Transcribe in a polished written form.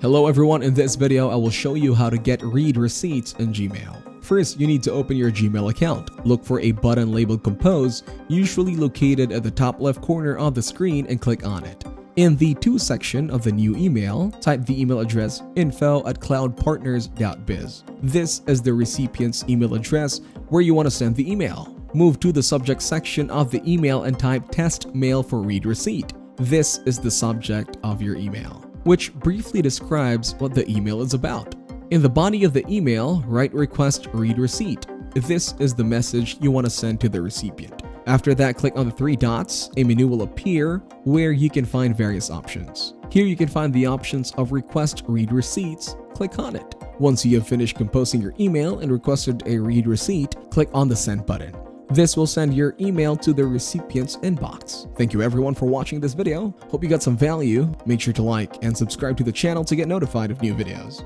Hello everyone, in this video I will show you how to get read receipts in Gmail. First, you need to open your Gmail account. Look for a button labeled Compose, usually located at the top left corner of the screen, and click on it. In the To section of the new email, type the email address info@cloudpartners.biz. This is the recipient's email address where you want to send the email. Move to the subject section of the email and type Test Mail for Read Receipt. This is the subject of your email, which briefly describes what the email is about. In the body of the email, write Request Read Receipt. This is the message you want to send to the recipient. After that, click on the three dots. A menu will appear where you can find various options. Here you can find the options of Request Read Receipts. Click on it. Once you have finished composing your email and requested a read receipt, click on the Send button. This will send your email to the recipient's inbox. Thank you everyone for watching this video. Hope you got some value. Make sure to like and subscribe to the channel to get notified of new videos.